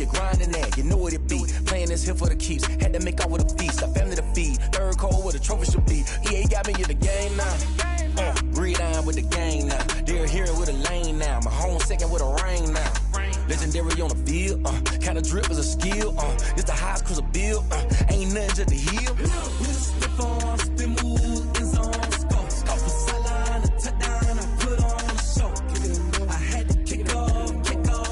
you grinding that, you know what it be. Playing this here for the keeps, had to make out with a feast, a family to feed. Third cold where the trophy should be. EA got me in the game now. Read on with the game now. They're here with a lane now. My home second with a rain now. Legendary on the field, kinda drip is a skill, it's the highest cruiser bill, ain't nothing just to heal. We just slip on, spin move, in zone, scope for sideline, a touchdown, I put on a show. I had to kick off and go.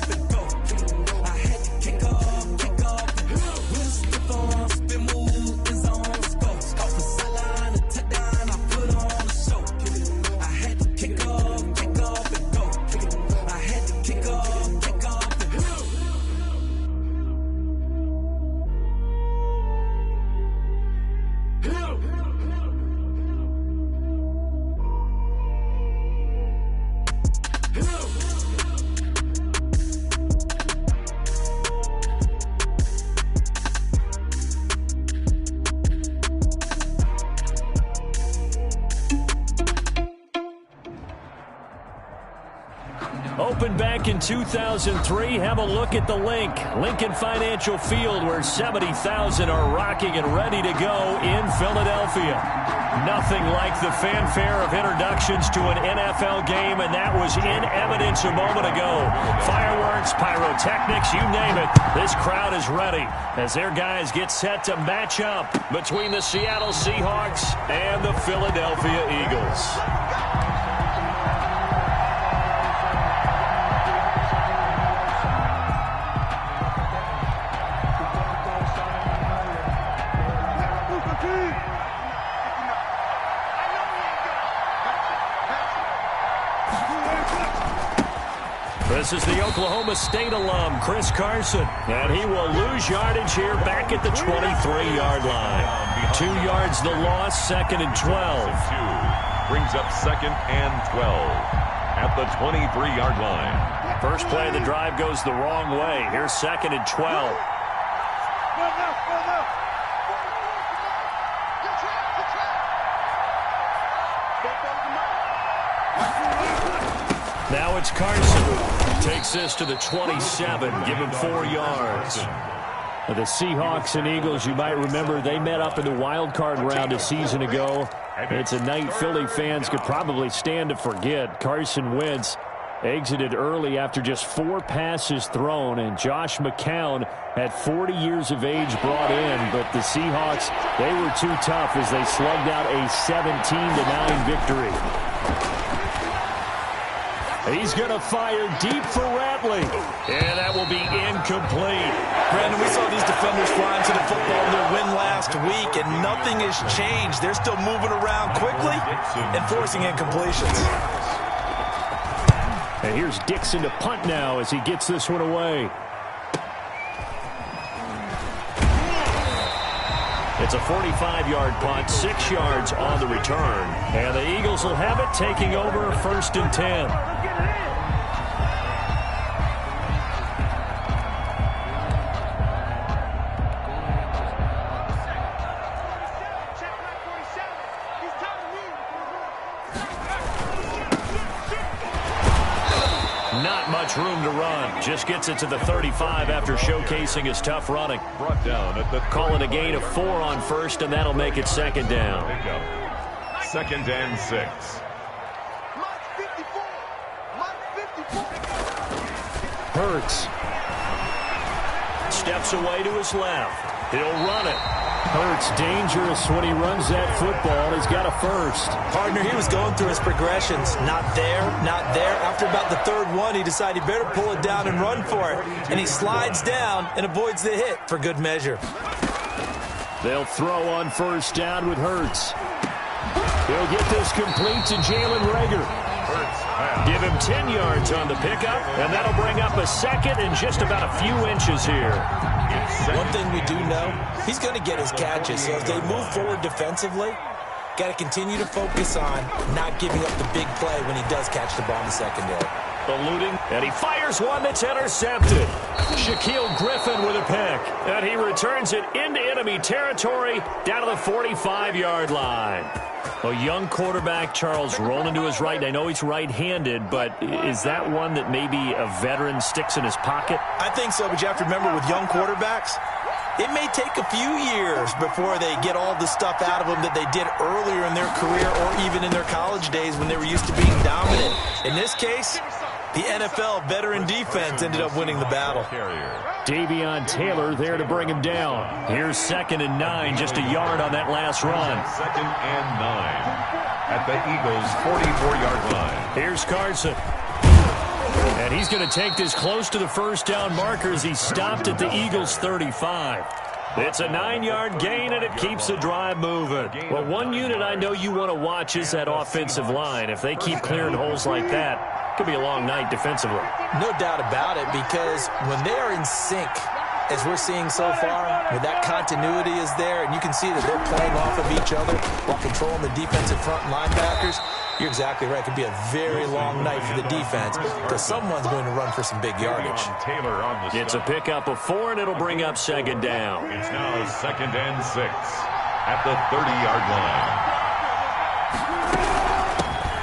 I had to kick off and go. We just slip on, spin move, in zone, scope for sideline, a touchdown, I put on a show. I had to kick off and go. I had to kick off. Opened back in 2003. Have a look at the Lincoln Financial Field, where 70,000 are rocking and ready to go in Philadelphia. Nothing like the fanfare of introductions to an NFL game, and that was in evidence a moment ago. Fireworks, pyrotechnics, you name it. This crowd is ready as their guys get set to match up between the Seattle Seahawks and the Philadelphia Eagles. This is the Oklahoma State alum, Chris Carson, and he will lose yardage here back at the 23-yard line. 2 yards the loss, 2nd and 12. Brings up 2nd and 12 at the 23-yard line. First play of the drive goes the wrong way. Here's 2nd and 12. Now it's Carson. Takes this to the 27, give him 4 yards. The Seahawks and Eagles, you might remember, they met up in the wild card round a season ago. It's a night Philly fans could probably stand to forget. Carson Wentz exited early after just 4 passes thrown, and Josh McCown at 40 years of age brought in, but the Seahawks, they were too tough as they slugged out a 17-9 victory. He's going to fire deep for Ratley, and that will be incomplete. Brandon, we saw these defenders flying to the football in their win last week, and nothing has changed. They're still moving around quickly and forcing incompletions. And here's Dixon to punt now as he gets this one away. It's a 45-yard punt, 6 yards on the return. And the Eagles will have it, taking over 1st and 10. Not much room to run. Just gets it to the 35 after showcasing his tough running. Brought down at the Call it a gain of 4 on 1st, and that'll make it 2nd down. 2nd and 6. Hurts. Steps away to his left. He'll run it. Hurts dangerous when he runs that football. He's got a 1st. Partner, he was going through his progressions. Not there, not there. After about the 3rd one, he decided he better pull it down and run for it. And he slides down and avoids the hit for good measure. They'll throw on 1st down with Hurts. He'll get this complete to Jalen Reagor. Give him 10 yards on the pickup, and that'll bring up a 2nd and just about a few inches here. One thing we do know, he's going to get his catches. So as they move forward defensively, got to continue to focus on not giving up the big play when he does catch the ball in the secondary. Eluding, and he fires one that's intercepted. Shaquille Griffin with a pick, and he returns it into enemy territory down to the 45-yard line. A young quarterback, Charles, rolling to his right. And I know he's right-handed, but is that one that maybe a veteran sticks in his pocket? I think so, but you have to remember with young quarterbacks, it may take a few years before they get all the stuff out of them that they did earlier in their career or even in their college days when they were used to being dominant. In this case, the NFL veteran defense ended up winning the battle. Davion Taylor there to bring him down. Here's 2nd and 9, just a yard on that last run. 2nd and 9 at the Eagles' 44-yard line. Here's Carson. And he's going to take this close to the first down marker as he stopped at the Eagles' 35. It's a 9-yard gain, and it keeps the drive moving. Well, one unit I know you want to watch is that offensive line. If they keep clearing holes like that, it could be a long night defensively. No doubt about it, because when they are in sync, as we're seeing so far, when that continuity is there, and you can see that they're playing off of each other while controlling the defensive front linebackers, you're exactly right. It could be a very long night for the defense because someone's going to run for some big yardage. It's a pickup of 4, and it'll bring up 2nd down. It's now 2nd and 6 at the 30-yard line.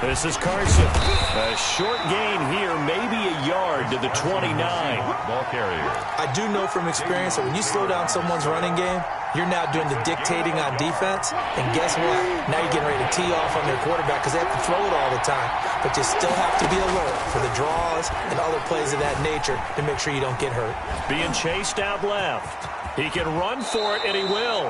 This is Carson. A short gain here, maybe a yard to the 29. Ball carrier. I do know from experience that when you slow down someone's running game, you're now doing the dictating on defense. And guess what? Now you're getting ready to tee off on their quarterback because they have to throw it all the time. But you still have to be alert for the draws and other plays of that nature to make sure you don't get hurt. Being chased out left. He can run for it, and he will.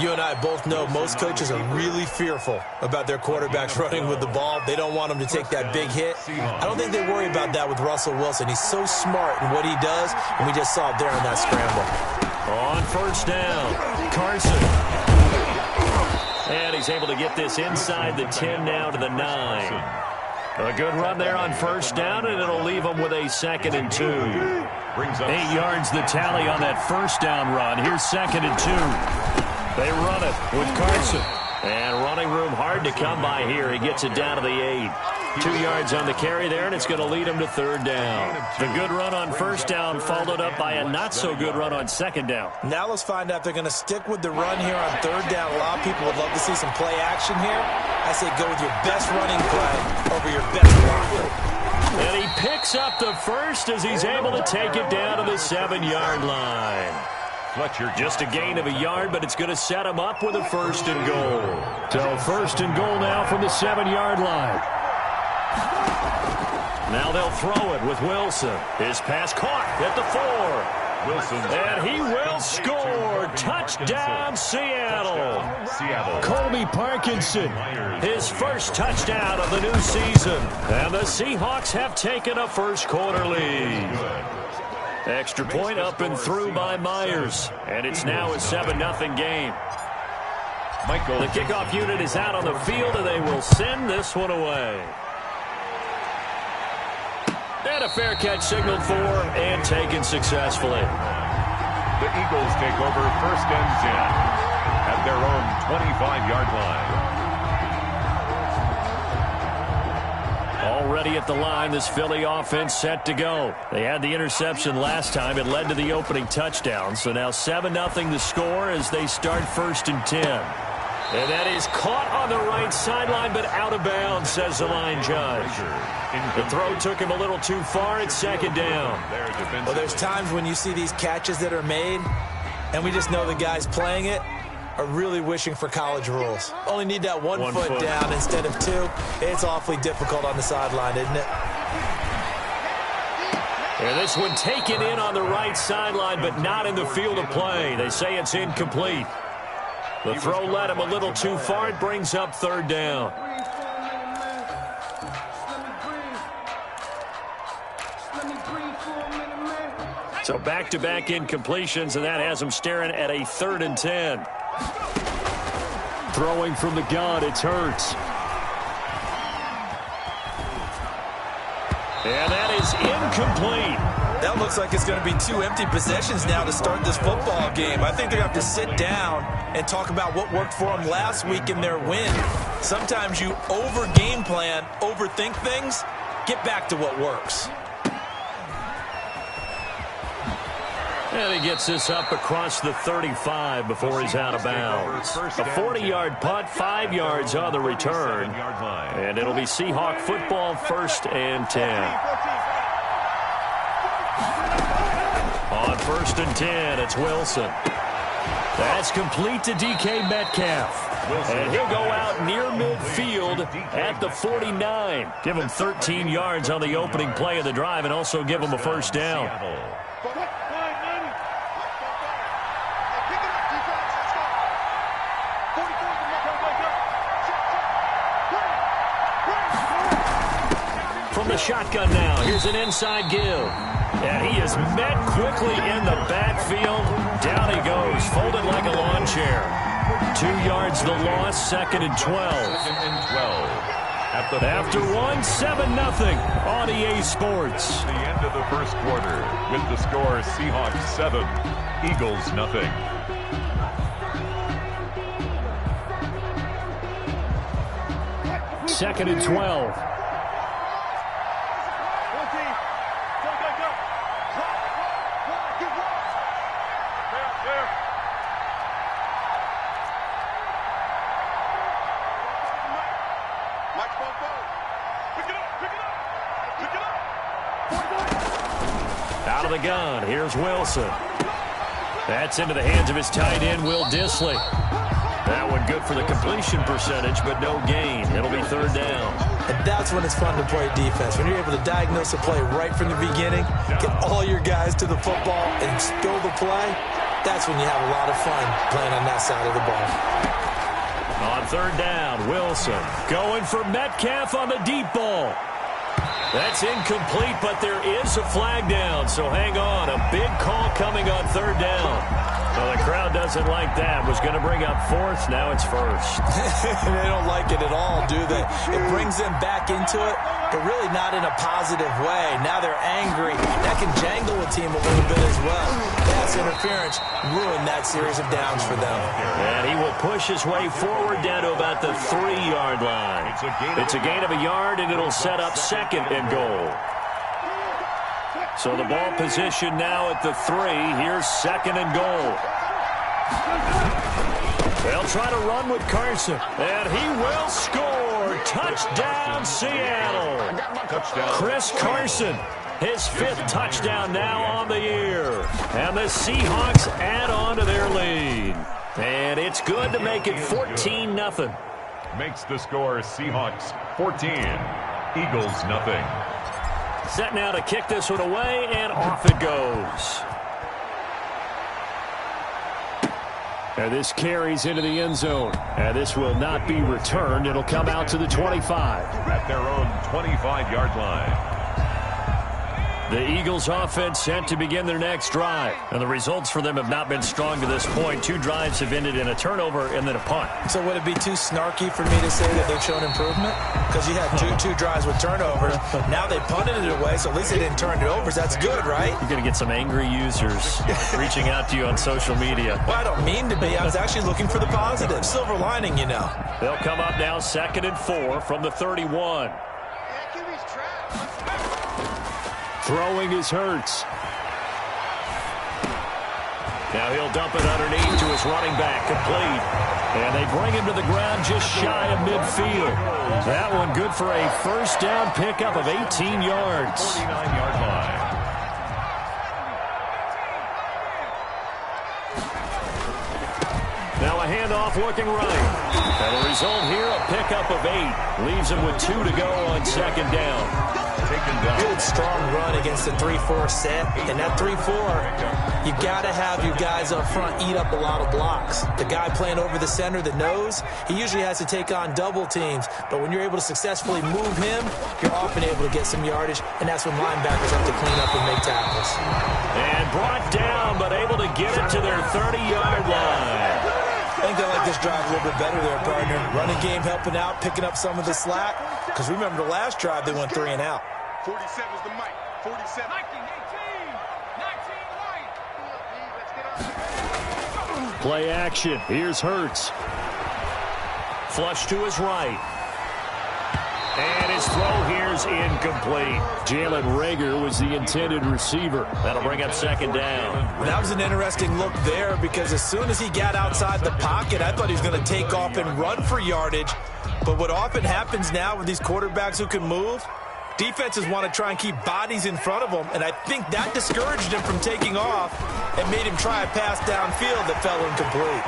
You and I both know most coaches are really fearful about their quarterbacks running with the ball. They don't want them to take that big hit. I don't think they worry about that with Russell Wilson. He's so smart in what he does, and we just saw it there on that scramble. On first down, Carson. And he's able to get this inside the 10 now to the 9. A good run there on first down, and it'll leave him with a 2nd and 2. 8 yards the tally on that first down run. Here's 2nd and 2. They run it with Carson. And running room hard to come by here. He gets it down to the 8. 2 yards on the carry there, and it's going to lead him to 3rd down. The good run on first down followed up by a not-so-good run on 2nd down. Now let's find out if they're going to stick with the run here on 3rd down. A lot of people would love to see some play action here. I say go with your best running play over your best blocker. And he picks up the first as he's able to take it down to the 7-yard line. Fletcher, just a gain of a yard, but it's going to set him up with a 1st and goal. So 1st and goal now from the 7-yard line. Now they'll throw it with Wilson. His pass caught at the 4. Wilson. And he will score. Touchdown, Seattle. Colby Parkinson, his first touchdown of the new season. And the Seahawks have taken a first-quarter lead. Extra point up and through by Myers. And it's now a 7-0 game. The kickoff unit is out on the field, and they will send this one away. And a fair catch signaled for and taken successfully. The Eagles take over 1st and 10 at their own 25-yard line. Already at the line, this Philly offense set to go. They had the interception last time. It led to the opening touchdown. So now 7-0 the score as they start 1st and 10. And that is caught on the right sideline, but out of bounds, says the line judge. The throw took him a little too far. It's 2nd down. Well, there's times when you see these catches that are made, and we just know the guys playing it are really wishing for college rules. Only need that one foot down instead of 2. It's awfully difficult on the sideline, isn't it? And this one taken in on the right sideline, but not in the field of play. They say it's incomplete. The throw led him a little too far. It brings up 3rd down. So back-to-back incompletions, and that has him staring at a 3rd and 10. Throwing from the gun, it's Hurts. And that is incomplete. That looks like it's going to be 2 empty possessions now to start this football game. I think they're going to have to sit down and talk about what worked for them last week in their win. Sometimes you over-game plan, overthink things, get back to what works. And he gets this up across the 35 before he's out of bounds. A 40-yard punt, 5 yards on the return. And it'll be Seahawk football, 1st and 10. On 1st and 10, it's Wilson. That's complete to DK Metcalf. And he'll go out near midfield at the 49. Give him 13 yards on the opening play of the drive and also give him a first down. From the shotgun now, here's an inside give. And he is met quickly in the backfield. Down he goes, folded like a lawn chair. 2 yards the loss, 2nd and 12. After one, 7-0 on EA Sports. The end of the first quarter with the score Seahawks 7, Eagles 0. 2nd and 12. Out of the gun, here's Wilson. That's into the hands of his tight end, Will Dissly. That one good for the completion percentage, but no gain. It'll be 3rd down. And that's when it's fun to play defense. When you're able to diagnose a play right from the beginning, get all your guys to the football, and spill the play, that's when you have a lot of fun playing on that side of the ball. On 3rd down, Wilson going for Metcalf on the deep ball. That's incomplete, but there is a flag down, so hang on. A big call coming on 3rd down. Well, the crowd doesn't like that. Was going to bring up 4th, now it's 1st. They don't like it at all, do they? It brings them back into it, but really not in a positive way. Now they're angry. That can jangle a team a little bit as well. Pass interference ruined that series of downs for them. And he will push his way forward down to about the 3-yard line. It's a gain of a yard, and it'll set up 2nd and goal. So the ball position now at the 3. Here's 2nd and goal. They'll try to run with Carson, and he will score. Touchdown, Seattle. Chris Carson, his 5th touchdown now on the year. And the Seahawks add on to their lead. And it's good to make it 14-0. Makes the score Seahawks 14, Eagles 0. Set now to kick this one away, and off it goes. And this carries into the end zone. And this will not be returned. It'll come out to the 25. At their own 25-yard line. The Eagles offense set to begin their next drive. And the results for them have not been strong to this point. 2 drives have ended in a turnover and then a punt. So would it be too snarky for me to say that they've shown improvement? Because you had two drives with turnovers. Now they punted it away, so at least they didn't turn it over. That's good, right? You're going to get some angry users reaching out to you on social media. Well, I don't mean to be. I was actually looking for the positive. Silver lining, you know. They'll come up now 2nd and 4 from the 31. Throwing is Hurts. Now he'll dump it underneath to his running back, complete. And they bring him to the ground just shy of midfield. That one good for a 1st down pickup of 18 yards. 49-yard line. Now a handoff looking right. And the result here, a pickup of 8. Leaves him with 2 to go on 2nd down. Good, strong run against the 3-4 set. And that 3-4, you got to have your guys up front eat up a lot of blocks. The guy playing over the center, the nose, he usually has to take on double teams. But when you're able to successfully move him, you're often able to get some yardage. And that's when linebackers have to clean up and make tackles. And brought down, but able to get it to their 30-yard line. I think they like this drive a little bit better there, partner. Running game helping out, picking up some of the slack. Because remember the last drive, they went 3 and out. 47's the mic. 47. 19, 18, 19 white. Play action. Here's Hurts. Flush to his right. And his his throw here's incomplete. Jalen Reagor was the intended receiver. That'll bring up second down. That was an interesting look there because as soon as he got outside the pocket, I thought he was going to take off and run for yardage. But what often happens now with these quarterbacks who can move, defenses want to try and keep bodies in front of them, and I think that discouraged him from taking off and made him try a pass downfield that fell incomplete.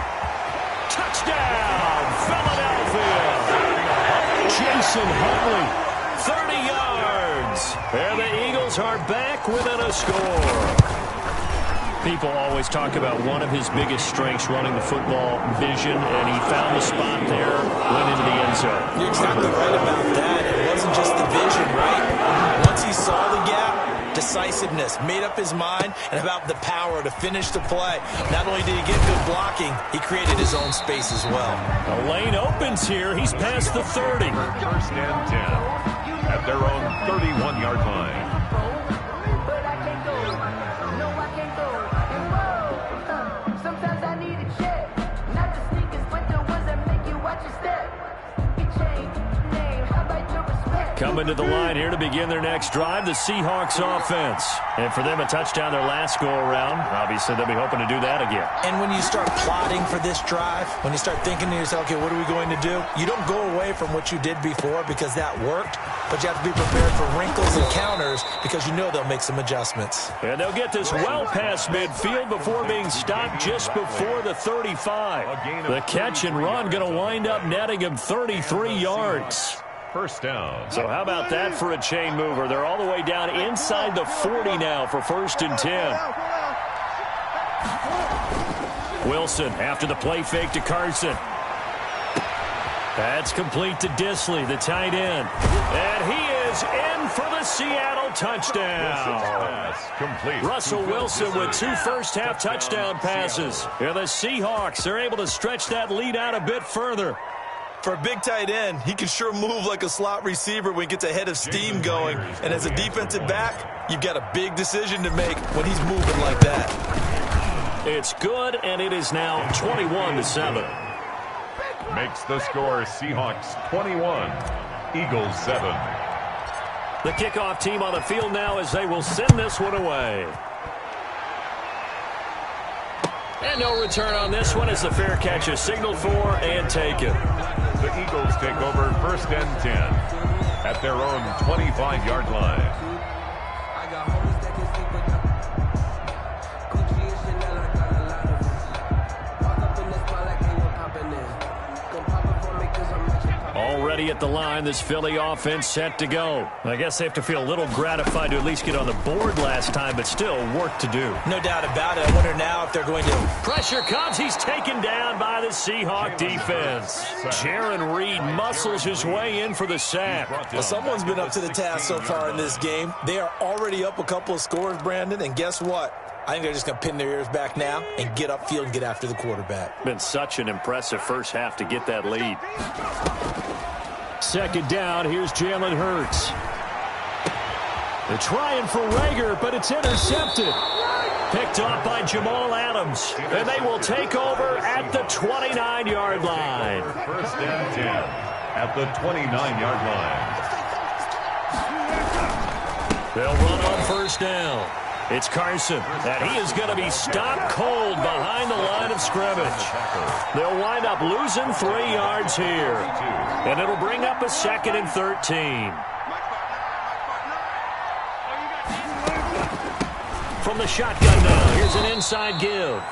Touchdown, Philadelphia! Jason Huntley, 30 yards. And the Eagles are back within a score. People always talk about one of his biggest strengths running the football, vision, and he found the spot there, went into the end zone. You're exactly right about that. It wasn't just the vision, right? Once he saw the gap, decisiveness, made up his mind, and about the power to finish the play. Not only did he get good blocking, he created his own space as well. The lane opens here. He's past the 30. First and 10 at their own 31-yard line. Coming to the line here to begin their next drive, the Seahawks offense. And for them, a touchdown their last go-around. Obviously, they'll be hoping to do that again. And when you start plotting for this drive, when you start thinking to yourself, okay, what are we going to do? You don't go away from what you did before because that worked, but you have to be prepared for wrinkles and counters because you know they'll make some adjustments. And they'll get this well past midfield before being stopped just before the 35. The catch and run going to wind up netting him 33 yards. First down. So how about that for a chain mover? They're all the way down inside the 40 now for first and 10. Wilson after the play fake to Carson. That's complete to Disley, the tight end. And he is in for the Seattle touchdown. Complete. Russell Wilson with 2 first-half touchdown passes. And the Seahawks are able to stretch that lead out a bit further. For a big tight end, he can sure move like a slot receiver when he gets a head of steam going. And as a defensive back, you've got a big decision to make when he's moving like that. It's good, and it is now 21-7. Makes the score Seahawks 21, Eagles 7. The kickoff team on the field now as they will send this one away. And no return on this one as the fair catch is signaled for and taken. The Eagles take over first and 10 at their own 25-yard line. Already at the line, this Philly offense set to go. I guess they have to feel a little gratified to at least get on the board last time, but still work to do. No doubt about it. I wonder now if they're going to... Pressure comes. He's taken down by the Seahawk defense. Jaron Reed muscles his way in for the sack. Well, someone's been up to the task so far in this game. They are already up a couple of scores, Brandon, and guess what? I think they're just going to pin their ears back now and get upfield and get after the quarterback. Been such an impressive first half to get that lead. Second down, here's Jalen Hurts. They're trying for Reagor, but it's intercepted. Picked off by Jamal Adams. And they will take over at the 29-yard line. First and 10 at the 29-yard line. They'll run on first down. It's Carson, and he is going to be stopped cold behind the line of scrimmage. They'll wind up losing 3 yards here, and it'll bring up a second and 13. From the shotgun now, here's an inside give.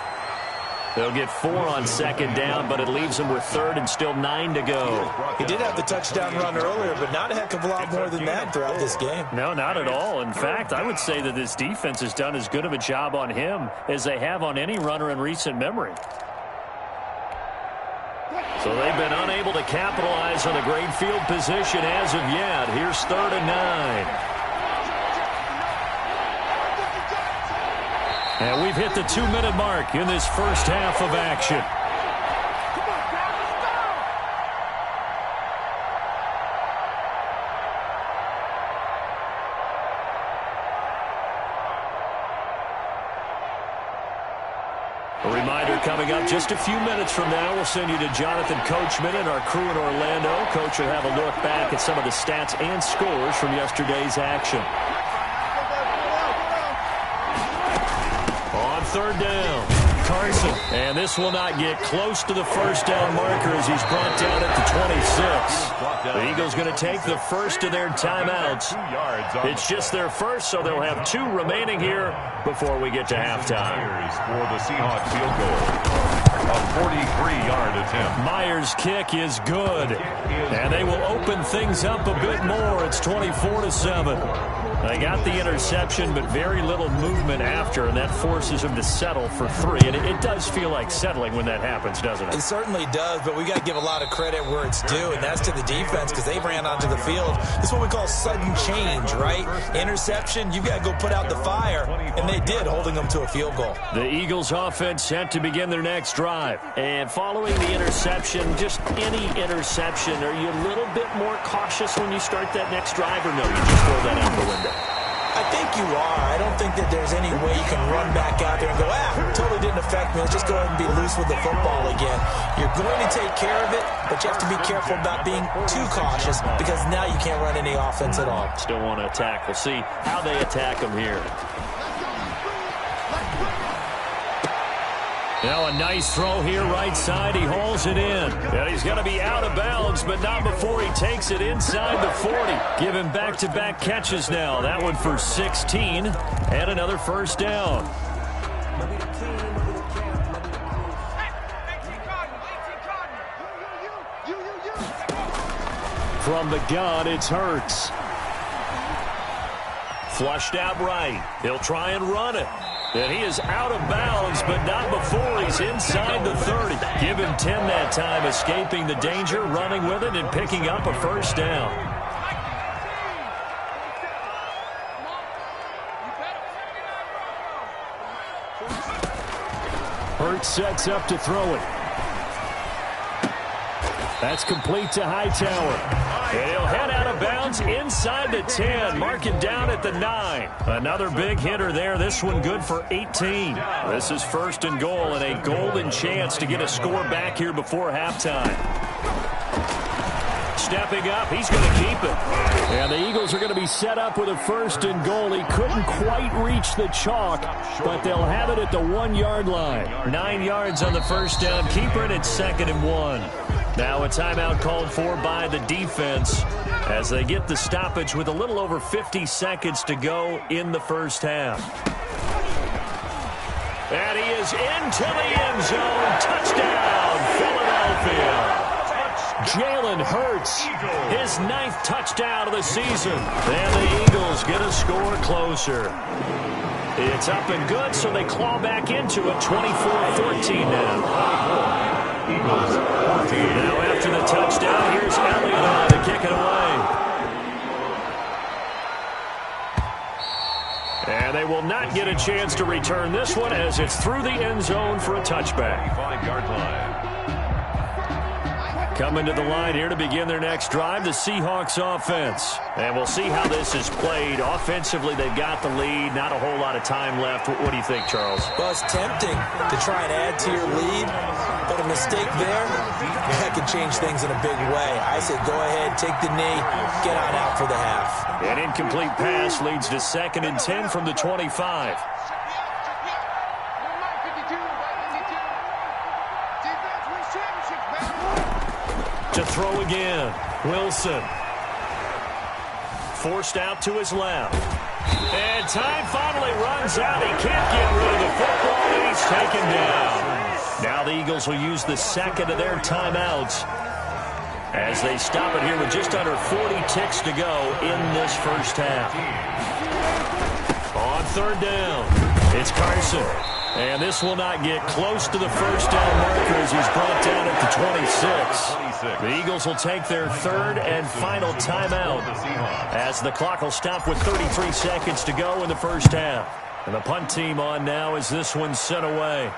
They'll get 4 on second down, but it leaves them with third and still 9 to go. He did have the touchdown run earlier, but not a heck of a lot more than that throughout this game. No, not at all. In fact, I would say that this defense has done as good of a job on him as they have on any runner in recent memory. So they've been unable to capitalize on a great field position as of yet. Here's 3rd and 9. And we've hit the 2-minute mark in this first half of action. A reminder coming up just a few minutes from now, we'll send you to Jonathan Coachman and our crew in Orlando. Coach will have a look back at some of the stats and scores from yesterday's action. On third down, Carson. And this will not get close to the first down marker as he's brought down at the 26. The Eagles going to take the first of their timeouts. It's just their first, so they'll have 2 remaining here before we get to halftime. For the Seahawks field goal. A 43-yard attempt. Myers' kick is good. And they will open things up a bit more. It's 24-7. They got the interception, but very little movement after, and that forces them to settle for 3. And it does feel like settling when that happens, doesn't it? It certainly does, but we got to give a lot of credit where it's due, and that's to the defense because they ran onto the field. This is what we call sudden change, right? Interception, you've got to go put out the fire, and they did, holding them to a field goal. The Eagles offense set to begin their next drive. And following the interception, just any interception, are you a little bit more cautious when you start that next drive, or no, you just throw that out the window? I think you are. I don't think that there's any way you can run back out there and go, totally didn't affect me. Let's just go ahead and be loose with the football again. You're going to take care of it, but you have to be careful about being too cautious because now you can't run any offense at all. Still want to attack. We'll see how they attack them here. Now a nice throw here right side. He hauls it in. And he's going to be out of bounds, but not before he takes it inside the 40. Give him back-to-back catches now. That one for 16 and another first down. From the gun, it's Hurts. Flushed out right. He'll try and run it. And he is out of bounds, but not before he's inside the 30. Give him 10 that time, escaping the danger, running with it, and picking up a first down. Hurts sets up to throw it. That's complete to Hightower. And he'll head out of bounds inside the 10. Mark it down at the 9. Another big hitter there. This one good for 18. This is first and goal and a golden chance to get a score back here before halftime. Stepping up, he's going to keep it. And the Eagles are going to be set up with a first and goal. He couldn't quite reach the chalk, but they'll have it at the 1-yard line. 9 yards on the first down. Keeper, and it's 2nd and 1. Now a timeout called for by the defense as they get the stoppage with a little over 50 seconds to go in the first half. And he is into the end zone. Touchdown, Philadelphia. Jalen Hurts, his 9th touchdown of the season. And the Eagles get a score closer. It's up and good, so they claw back into it, 24-14 now. Eagles 14. Now after the touchdown, here's Elliott to kick it away. And they will not get a chance to return this one as it's through the end zone for a touchback. 5-yard line. Coming to the line here to begin their next drive, the Seahawks offense. And we'll see how this is played. Offensively, they've got the lead. Not a whole lot of time left. What do you think, Charles? Well, it's tempting to try and add to your lead, but a mistake there, that could change things in a big way. I say go ahead, take the knee, get on out for the half. An incomplete pass leads to 2nd and 10 from the 25. To throw again, Wilson. Forced out to his left. And time finally runs out. He can't get rid of the football, and he's taken down. Now the Eagles will use the 2nd of their timeouts as they stop it here with just under 40 ticks to go in this first half. On 3rd down, it's Carson. And this will not get close to the first down marker as he's brought down at the 26. The Eagles will take their 3rd and final timeout as the clock will stop with 33 seconds to go in the first half. And the punt team on now as this one's sent away.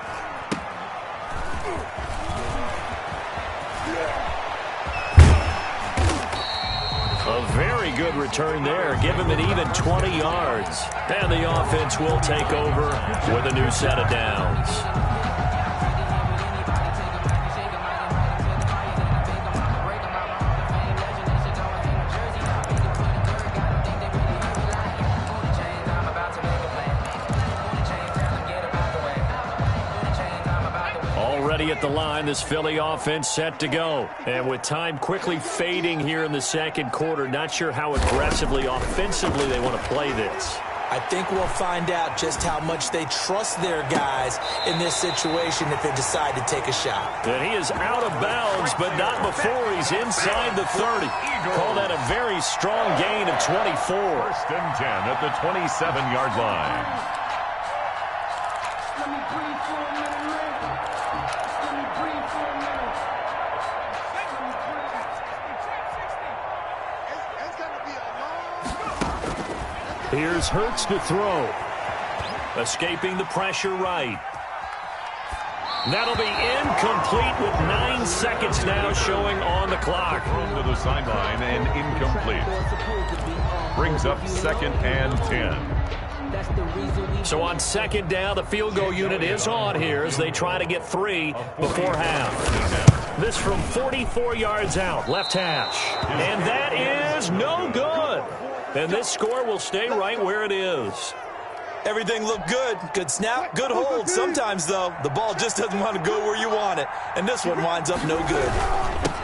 A very good return there. Give him an even 20 yards. And the offense will take over with a new set of downs. Already at the line, this Philly offense set to go. And with time quickly fading here in the second quarter, not sure how aggressively, offensively they want to play this. I think we'll find out just how much they trust their guys in this situation if they decide to take a shot. And he is out of bounds, but not before he's inside the 30. Call that a very strong gain of 24. First and 10 at the 27-yard line. Let me breathe for a minute, man. Let me breathe for a minute. Let me breathe. It's got to be a long... Here's Hurts to throw. Escaping the pressure right. That'll be incomplete with 9 seconds now showing on the clock. Thrown to the sideline and incomplete. Brings up second and 10. So on second down, the field goal unit is on here as they try to get 3 before half. This from 44 yards out, left hash. And that is no good. And this score will stay right where it is. Everything looked good. Good snap, good hold. Sometimes, though, the ball just doesn't want to go where you want it. And this one winds up no good.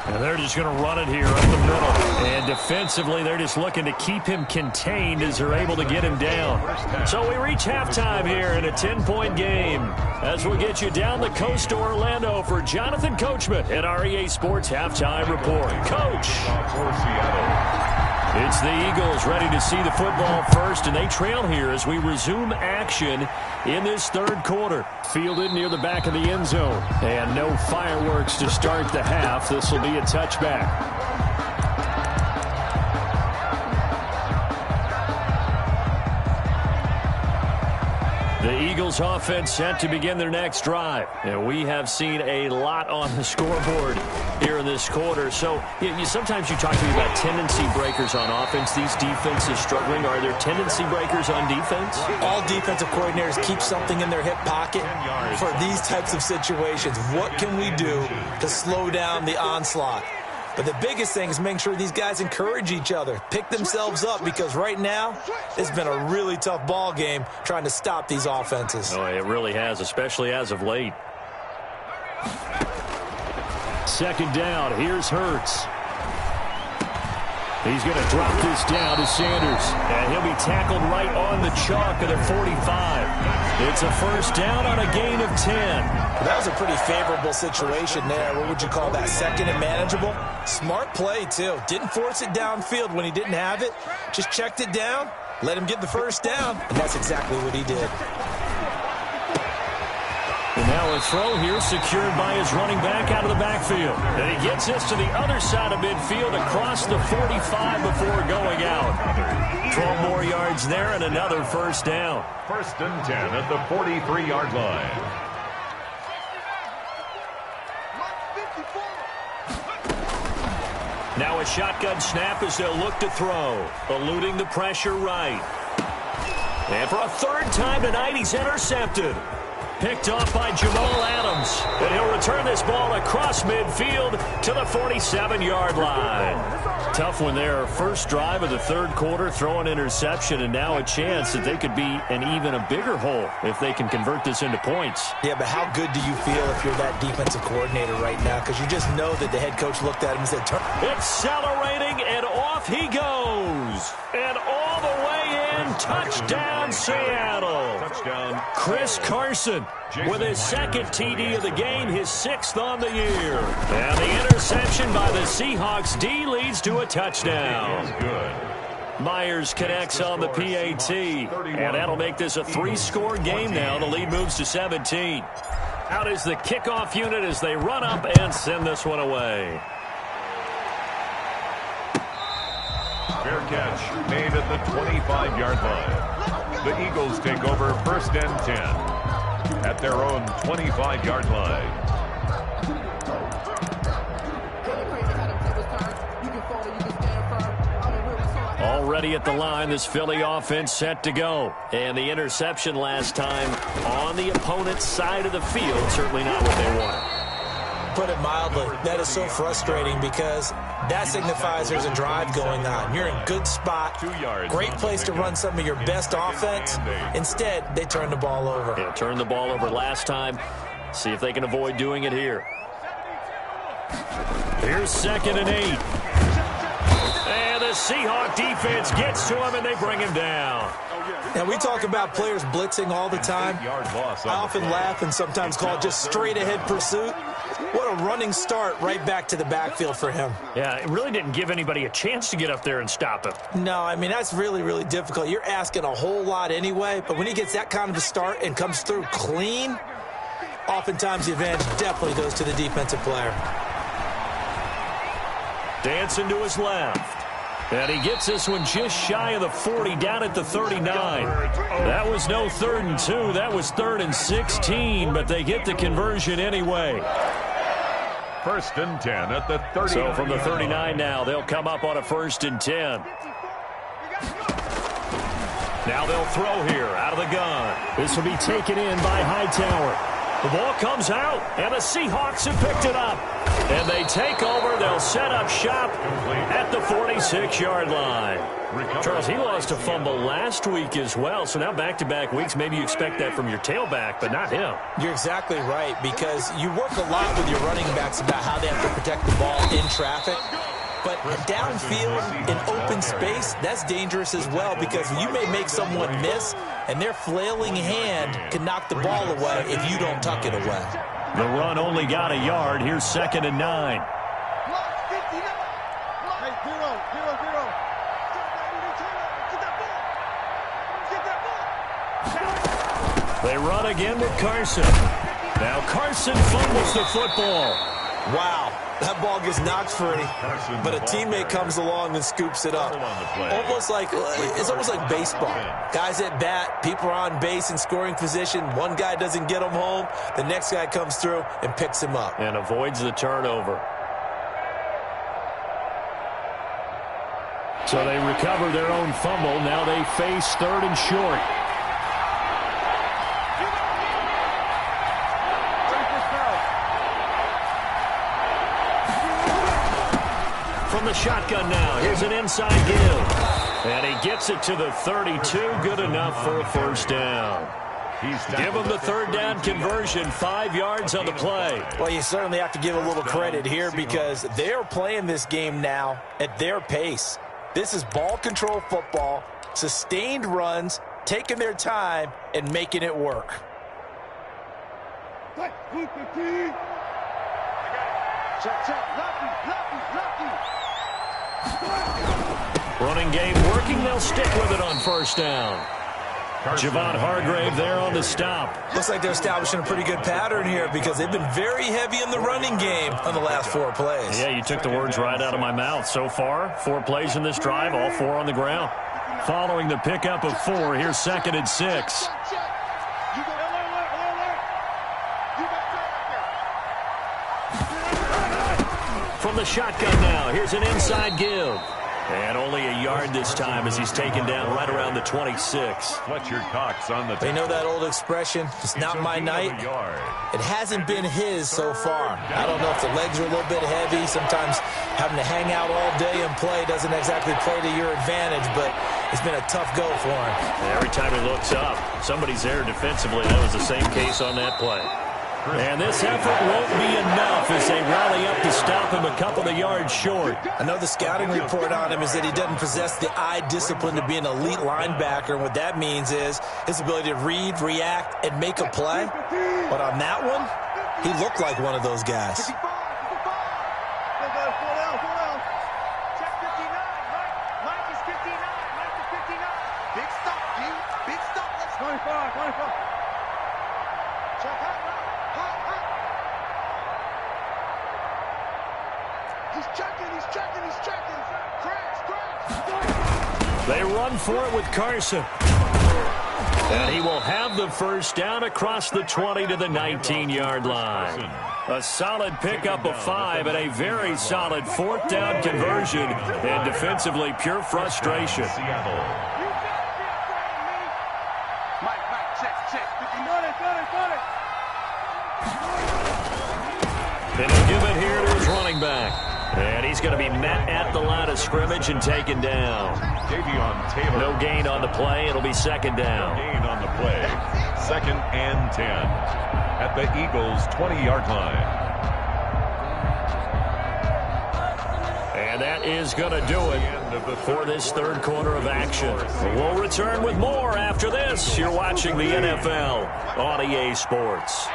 And they're just going to run it here up the middle. And defensively, they're just looking to keep him contained as they're able to get him down. So we reach halftime here in a 10-point game. As we'll get you down the coast to Orlando for Jonathan Coachman at our EA Sports Halftime Report. Coach. For Seattle. It's the Eagles ready to see the football first, and they trail here as we resume action in this third quarter. Fielded near the back of the end zone. And no fireworks to start the half. This will be a touchback. The Eagles offense set to begin their next drive. And we have seen a lot on the scoreboard here in this quarter. So sometimes you talk to me about tendency breakers on offense. These defenses struggling. Are there tendency breakers on defense? All defensive coordinators keep something in their hip pocket for these types of situations. What can we do to slow down the onslaught? But the biggest thing is making sure these guys encourage each other, pick themselves up, because right now it's been a really tough ball game trying to stop these offenses. Oh, it really has, especially as of late. Second down, here's Hurts. He's going to drop this down to Sanders, and he'll be tackled right on the chalk of the 45. It's a first down on a gain of 10. That was a pretty favorable situation there. What would you call that? Second and manageable? Smart play, too. Didn't force it downfield when he didn't have it. Just checked it down, let him get the first down, and that's exactly what he did. And now a throw here secured by his running back out of the backfield. And he gets this to the other side of midfield across the 45 before going out. 12 more yards there and another first down. First and 10 at the 43-yard line. Now a shotgun snap as they'll look to throw. Eluding the pressure right. And for a third time tonight, he's intercepted. Picked off by Jamal Adams. And he'll return this ball across midfield to the 47-yard line. Tough one there. First drive of the third quarter, throw an interception, and now a chance that they could be an even a bigger hole if they can convert this into points. Yeah, but how good do you feel if you're that defensive coordinator right now? Because you just know that the head coach looked at him and said, turn. Accelerating, and off he goes. And all the way in, touchdown Seattle. Touchdown. Chris Carson with his second TD of the game, his 6th on the year. And the interception by the Seahawks D leads to a touchdown. Good. Myers connects on the PAT, and that'll make this a 3-score game now. The lead moves to 17. Out is the kickoff unit as they run up and send this one away. Fair catch made at the 25-yard line. The Eagles take over first and 10 at their own 25-yard line. Already at the line, this Philly offense set to go. And the interception last time on the opponent's side of the field, certainly not what they wanted. Put it mildly, that is so frustrating because that signifies there's a drive going on. You're in good spot, great place to run some of your best offense. Instead, they turn the ball over. Yeah, turned the ball over last time. See if they can avoid doing it here. Here's 2nd and 8. And the Seahawk defense gets to him, and they bring him down. Now, we talk about players blitzing all the time. I often laugh and sometimes call it just straight-ahead pursuit. What a running start right back to the backfield for him. Yeah, it really didn't give anybody a chance to get up there and stop him. No, I mean, that's really, really difficult. You're asking a whole lot anyway, but when he gets that kind of a start and comes through clean, oftentimes the advantage definitely goes to the defensive player. Dancing to his left. And he gets this one just shy of the 40, down at the 39. That was no 3rd and 2. That was 3rd and 16, but they get the conversion anyway. 1st and 10 at the 39. So from the 39 now, they'll come up on a 1st and 10. Now they'll throw here out of the gun. This will be taken in by Hightower. The ball comes out, and the Seahawks have picked it up. And they take over. They'll set up shop at the 46-yard line. Charles, he lost a fumble last week as well, so now back-to-back weeks, maybe you expect that from your tailback, but not him. You're exactly right, because you work a lot with your running backs about how they have to protect the ball in traffic. But downfield in open space, that's dangerous as well, because you may make someone miss, and their flailing hand can knock the ball away if you don't tuck it away. The run only got a yard. Here's 2nd and 9. They run again with Carson. Now Carson fumbles the football. Wow, that ball gets knocked free, but a teammate comes along and scoops it up. It's almost like baseball. Guys at bat, people are on base in scoring position. One guy doesn't get him home. The next guy comes through and picks him up. And avoids the turnover. So they recover their own fumble. Now they face 3rd and short. From the shotgun now, here's an inside give. And he gets it to the 32, good enough for a 1st down. Give him the 3rd down conversion, 5 yards on the play. Well, you certainly have to give a little credit here because they're playing this game now at their pace. This is ball control football, sustained runs, taking their time, and making it work. Running game working. They'll stick with it on 1st down. Javon Hargrave there on the stop. Looks like they're establishing a pretty good pattern here because they've been very heavy in the running game on the last 4 plays. Yeah, you took the words right out of my mouth. So far, 4 plays in this drive, all 4 on the ground. Following the pickup of 4, here's 2nd and 6. From the shotgun now, here's an inside give. And only a yard this time as he's taken down right around the 26. Fletcher Cox on the. They know that old expression, it's not my night. It hasn't been his so far. I don't know if the legs are a little bit heavy. Sometimes having to hang out all day and play doesn't exactly play to your advantage, but it's been a tough go for him. And every time he looks up, somebody's there defensively. That was the same case on that play. And this effort won't be enough as they rally up to stop him a couple of yards short. I know the scouting report on him is that he doesn't possess the eye discipline to be an elite linebacker. And what that means is his ability to read, react, and make a play. But on that one, he looked like one of those guys. Big stop, G. Big stop. Let's 25. Check out. He's checking. Crash. They run for it with Carson. And he will have the 1st down across the 20 to the 19-yard line. A solid pickup of 5 and a very solid 4th down conversion. And defensively, pure frustration. Mike, check. Got it. And he'll give it here to his running back. And he's going to be met at the line of scrimmage and taken down. No gain on the play. It'll be 2nd down. Gain on the play. 2nd and 10. at the Eagles' 20-yard line. And that is going to do it for this third quarter of action. We'll return with more after this. You're watching the NFL on EA Sports.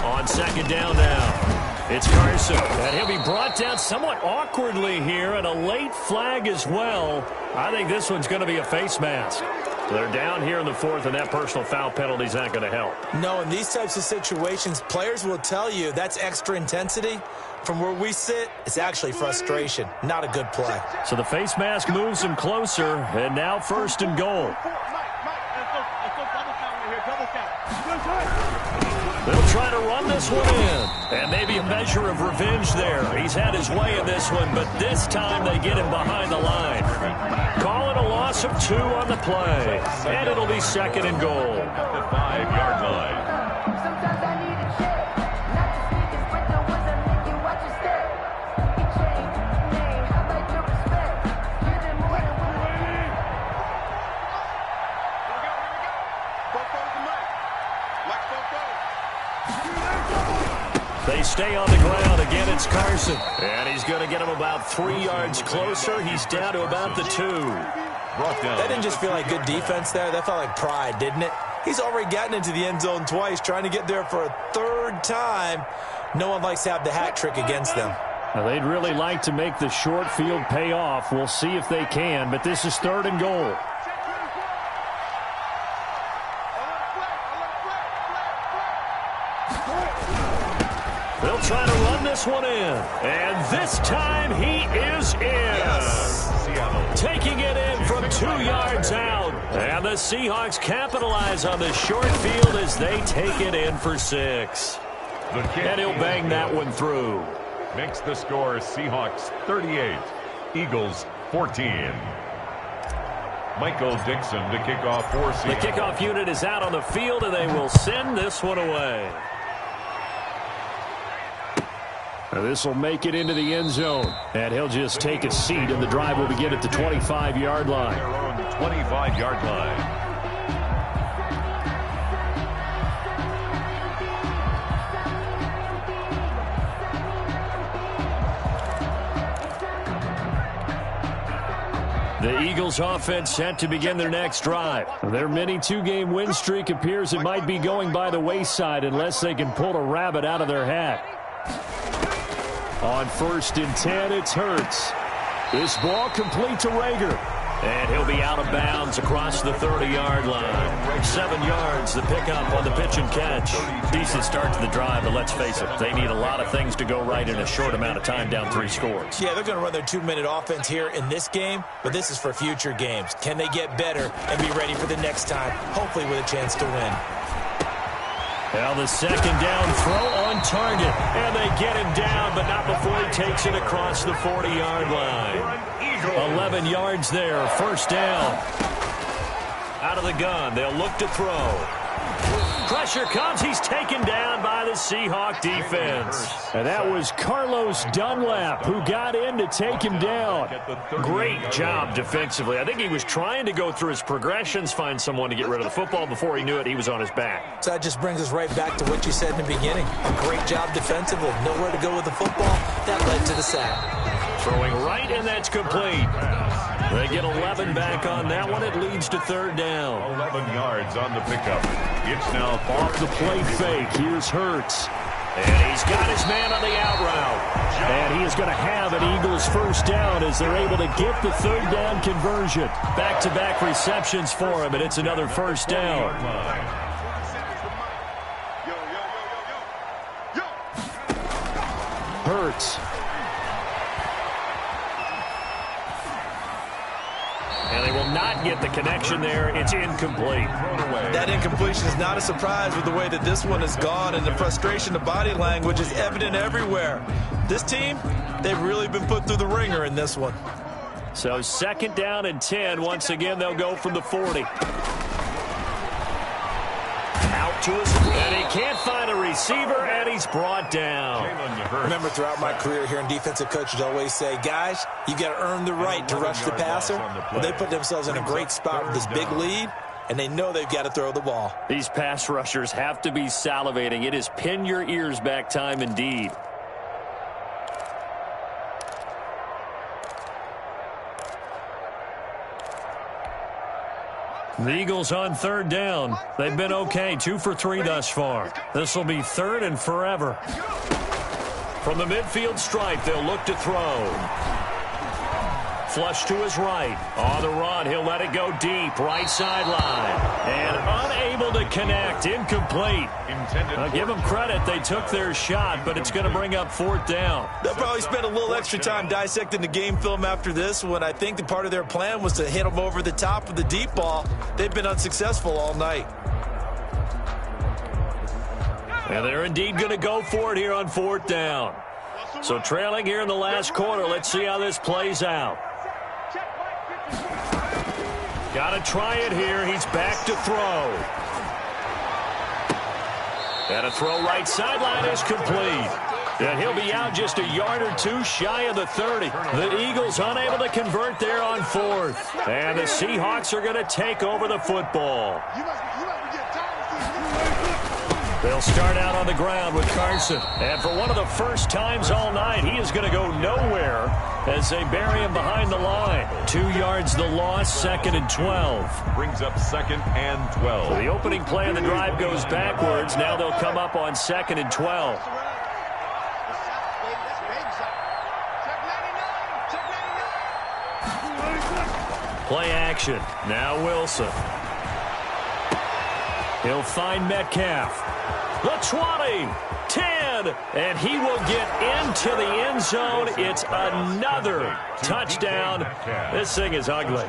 On second down now, it's Carson. And he'll be brought down somewhat awkwardly here, and a late flag as well. I think this one's going to be a face mask. They're down here in the fourth, and that personal foul penalty is not going to help. No, in these types of situations, players will tell you that's extra intensity. From where we sit, it's actually frustration. Not a good play. So the face mask moves him closer, and now first and goal. They'll try to run this one in. And maybe a measure of revenge there. He's had his way in this one, but this time they get him behind the line. Call it a loss of 2 on the play. And it'll be second and goal. At the 5-yard line. They stay on the ground. Again, it's Carson. And he's going to get him about 3 yards closer. He's down to about the 2. That didn't just feel like good defense there. That felt like pride, didn't it? He's already gotten into the end zone twice, trying to get there for a third time. No one likes to have the hat trick against them. Now, they'd really like to make the short field pay off. We'll see if they can, but this is third and goal. They'll try to run this one in. And this time he is in. Yes. Taking it in from 2 yards out. And the Seahawks capitalize on the short field as they take it in for 6. And he'll bang that one through. Makes the score Seahawks 38, Eagles 14. Michael Dixon to kick off for Seahawks. The kickoff unit is out on the field, and they will send this one away. This will make it into the end zone. And he'll just take a seat, and the drive will begin at the 25-yard line. Their own 25-yard line. The Eagles offense set to begin their next drive. Their mini 2-game win streak appears it might be going by the wayside unless they can pull a rabbit out of their hat. On 1st and 10, it's Hurts. This ball complete to Rager. And he'll be out of bounds across the 30-yard line. 7 yards, the pickup on the pitch and catch. Decent start to the drive, but let's face it, they need a lot of things to go right in a short amount of time, down 3 scores. Yeah, they're going to run their 2-minute offense here in this game, but this is for future games. Can they get better and be ready for the next time, hopefully with a chance to win? Well, the second down throw on target, and they get him down, but not before he takes it across the 40-yard line. 11 yards there, first down. Out of the gun, they'll look to throw. Pressure comes, he's taken down by the Seahawk defense. And that was Carlos Dunlap who got in to take him down. Great job defensively. I think he was trying to go through his progressions, find someone to get rid of the football. Before he knew it, he was on his back. So that just brings us right back to what you said in the beginning. A great job defensively. Nowhere to go with the football. That led to the sack. Throwing right, and that's complete. They get 11 back on that one. It leads to third down. 11 yards on the pickup. It's now off the play fake. Here's Hurts. And he's got his man on the out route. And he is going to have an Eagles first down as they're able to get the third down conversion. Back-to-back receptions for him, and it's another first down. Hurts. And they will not get the connection there. It's incomplete. That incompletion is not a surprise with the way that this one has gone, and the frustration, the body language is evident everywhere. This team, they've really been put through the ringer in this one. So second down and 10. Once again, they'll go from the 40. Out to his, and he can't find a receiver, and he's brought down. Remember, throughout my career here in defensive coaches always say, guys, you got to earn the right to rush the passer. Well, they put themselves in a great spot with this big lead, and they know they've got to throw the ball. These pass rushers have to be salivating. It is pin your ears back time indeed. The Eagles on third down. They've been okay, 2 for 3 thus far. This will be third and forever. From the midfield stripe, they'll look to throw. Flush to his right. On the run, he'll let it go deep. Right sideline. And unable to connect. Incomplete. I'll give them credit. They took their shot, but it's going to bring up 4th down. They'll probably spend a little extra time dissecting the game film after this one. I think the part of their plan was to hit them over the top with the deep ball. They've been unsuccessful all night. And they're indeed going to go for it here on 4th down. So trailing here in the last quarter. Let's see how this plays out. Got to try it here. He's back to throw. And a throw right sideline is complete. And he'll be out just a yard or two shy of the 30. The Eagles unable to convert there on 4th. And the Seahawks are going to take over the football. They'll start out on the ground with Carson. And for one of the first times all night, he is going to go nowhere as they bury him behind the line. 2 yards the loss, 2nd and 12. Brings up 2nd and 12. So the opening play of the drive goes backwards. Now they'll come up on 2nd and 12. Play action. Now Wilson. He'll find Metcalf. The 20, 10, and he will get into the end zone. It's another touchdown. This thing is ugly.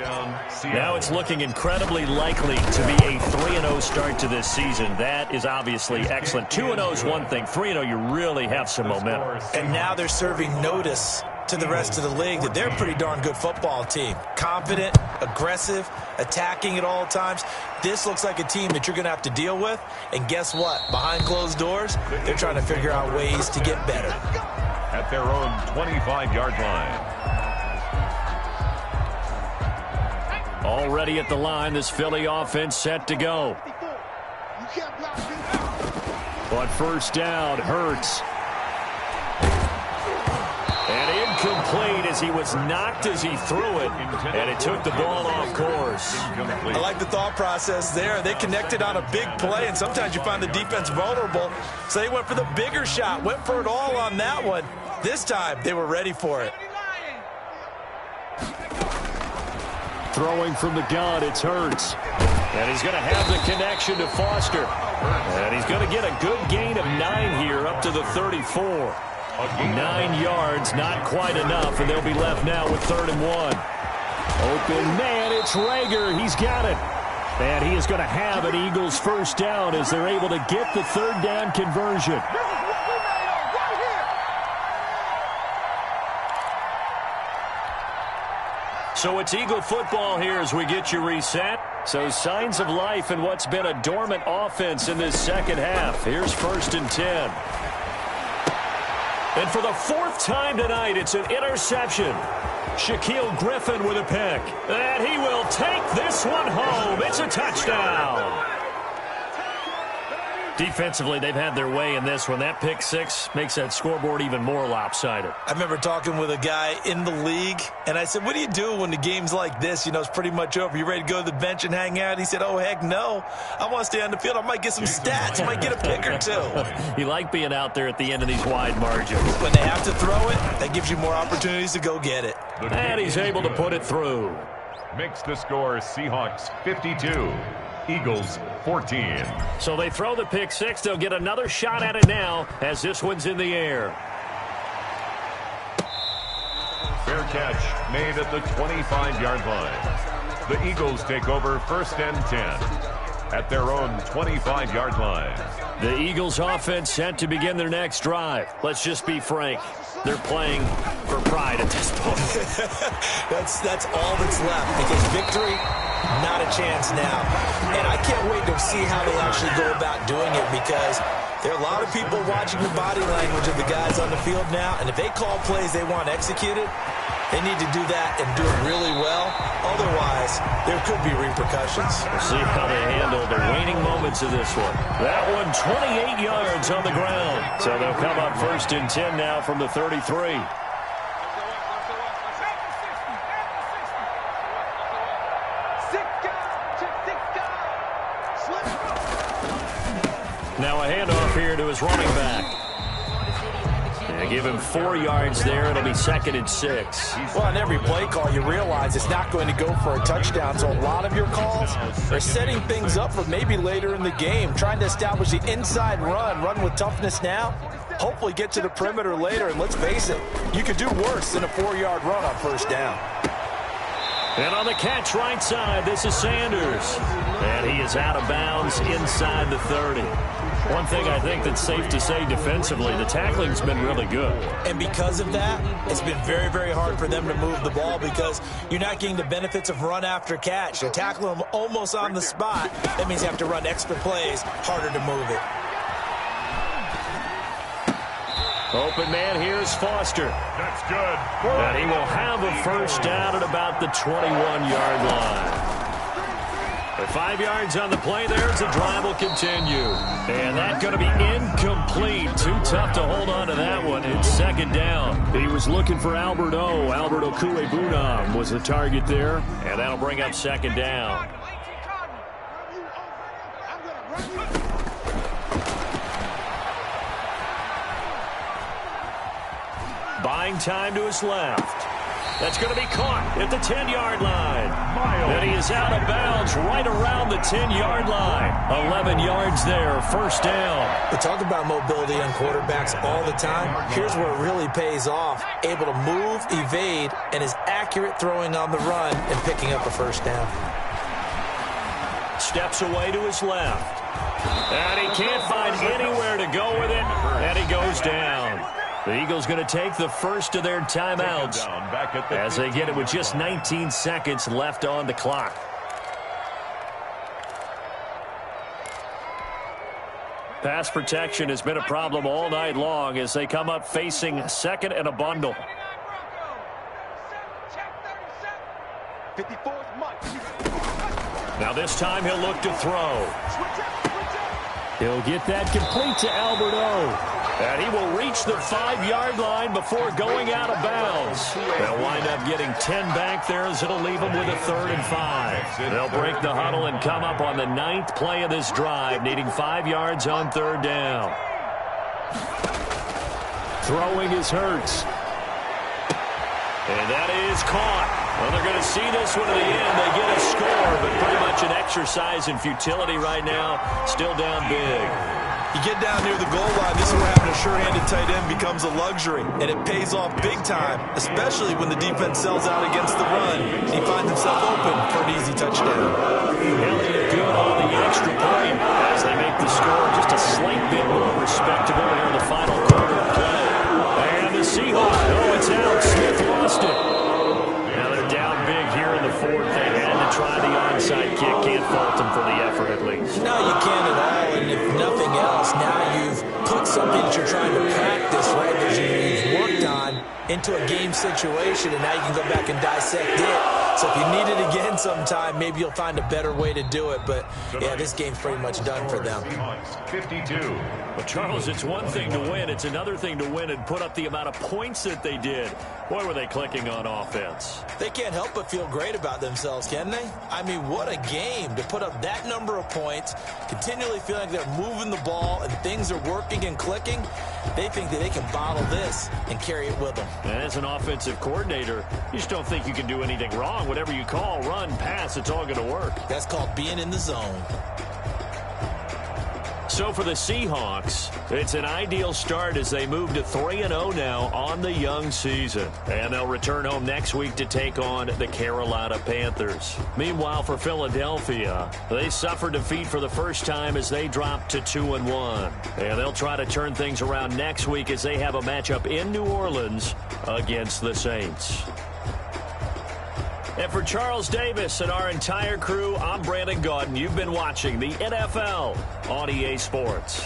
Now it's looking incredibly likely to be a 3-0 start to this season. That is obviously excellent. 2-0 is one thing. 3-0, you really have some momentum. And now they're serving notice to the rest of the league that they're a pretty darn good football team. Confident, aggressive, attacking at all times. This looks like a team that you're going to have to deal with. And guess what? Behind closed doors, they're trying to figure out ways to get better. At their own 25-yard line. Already at the line, this Philly offense set to go. But first down, Hurts. And incomplete as he was knocked as he threw it, and it took the ball off course. I like the thought process there. They connected on a big play, and sometimes you find the defense vulnerable, so they went for the bigger shot, went for it all on that one. This time, they were ready for it. Throwing from the gun, it's Hurts. And he's going to have the connection to Foster. And he's going to get a good gain of 9 here up to the 34. 9 yards, not quite enough, and they'll be left now with 3rd and 1. Open man, it's Rager. He's got it. And he is going to have an Eagles first down as they're able to get the 3rd down conversion. So it's Eagle football here as we get you reset. So signs of life in what's been a dormant offense in this second half. Here's 1st and 10. And for the 4th time tonight, it's an interception. Shaquille Griffin with a pick. And he will take this one home. It's a touchdown. Defensively, they've had their way in this one. That pick 6 makes that scoreboard even more lopsided. I remember talking with a guy in the league, and I said, what do you do when the game's like this? You know, it's pretty much over. You ready to go to the bench and hang out? He said, oh, heck no. I want to stay on the field. I might get some stats. I might get a pick or 2. You like being out there at the end of these wide margins. When they have to throw it, that gives you more opportunities to go get it. And he's able to put it through. Makes the score Seahawks 52. Eagles 14. So they throw the pick 6. They'll get another shot at it now as this one's in the air. Fair catch made at the 25-yard line. The Eagles take over 1st and 10 at their own 25-yard line. The Eagles offense set to begin their next drive. Let's just be frank. They're playing for pride at this point. That's all that's left, because victory, not a chance now. And I can't wait to see how they actually go about doing it, because there are a lot of people watching the body language of the guys on the field now, and if they call plays they want executed, They need to do that and do it really well. Otherwise, there could be repercussions. We'll see how they handle the waning moments of this one. That one, 28 yards on the ground. So they'll come up 1st and 10 now from the 33. Now a handoff here to his running back. They give him 4 yards there. It'll be 2nd and 6. Well, on every play call, you realize it's not going to go for a touchdown. So a lot of your calls are setting things up for maybe later in the game, trying to establish the inside run with toughness now, hopefully get to the perimeter later. And let's face it, you could do worse than a 4-yard run on 1st down. And on the catch right side, this is Sanders. And he is out of bounds inside the 30. One thing I think that's safe to say defensively, the tackling's been really good. And because of that, it's been very, very hard for them to move the ball because you're not getting the benefits of run after catch. They're tackling them almost on the spot. That means you have to run extra plays, harder to move it. Open man, here's Foster. That's good. And he will have a 1st down at about the 21-yard line. With 5 yards on the play there as the drive will continue. And that's going to be incomplete. Too tough to hold on to that one. It's 2nd down. He was looking for Albert O. Albert Okuebunam was the target there. And that'll bring up 2nd down. Buying time to his left. That's going to be caught at the 10-yard line. And he is out of bounds right around the 10-yard line. 11 yards there, 1st down. We talk about mobility on quarterbacks all the time. Here's where it really pays off. Able to move, evade, and is accurate throwing on the run and picking up a 1st down. Steps away to his left. And he can't find anywhere to go with it. And he goes down. The Eagles going to take the first of their timeouts as they get it with just 19 seconds left on the clock. Pass protection has been a problem all night long as they come up facing 2nd and a bundle. Now this time he'll look to throw. He'll get that complete to Albert O. And he will reach the 5-yard line before going out of bounds. They'll wind up getting 10 back there as it'll leave them with a 3rd and 5. They'll break the huddle and come up on the 9th play of this drive, needing 5 yards on 3rd down. Throwing is Hurts. And that is caught. Well, they're going to see this one to the end. They get a score, but pretty much an exercise in futility right now. Still down big. You get down near the goal line, this is where having a sure-handed tight end becomes a luxury, and it pays off big time, especially when the defense sells out against the run. He finds himself open for an easy touchdown. Elliott good on the extra point as they make the score just a slight bit more respectable here in the final quarter of play. And the Seahawks, oh, it's out. Smith lost it. Now they're down big here in the 4th. They had to try the onside kick. Can't fault them for the effort at least. No, you can't at all, and if nothing else, now you've put something that you're trying to practice, right, that you've worked on into a game situation, and now you can go back and dissect it. So if you need it again sometime, maybe you'll find a better way to do it. But, yeah, this game's pretty much done for them. 52. Well, Charles, it's one thing to win. It's another thing to win and put up the amount of points that they did. Boy, were they clicking on offense. They can't help but feel great about themselves, can they? I mean, what a game to put up that number of points, continually feel like they're moving the ball and things are working and clicking. They think that they can bottle this and carry it with them. And as an offensive coordinator, you just don't think you can do anything wrong. Whatever you call, run, pass, it's all going to work. That's called being in the zone. So for the Seahawks, it's an ideal start as they move to 3-0 now on the young season. And they'll return home next week to take on the Carolina Panthers. Meanwhile, for Philadelphia, they suffered defeat for the first time as they dropped to 2-1. And they'll try to turn things around next week as they have a matchup in New Orleans against the Saints. And for Charles Davis and our entire crew, I'm Brandon Gaudin. You've been watching the NFL on EA Sports.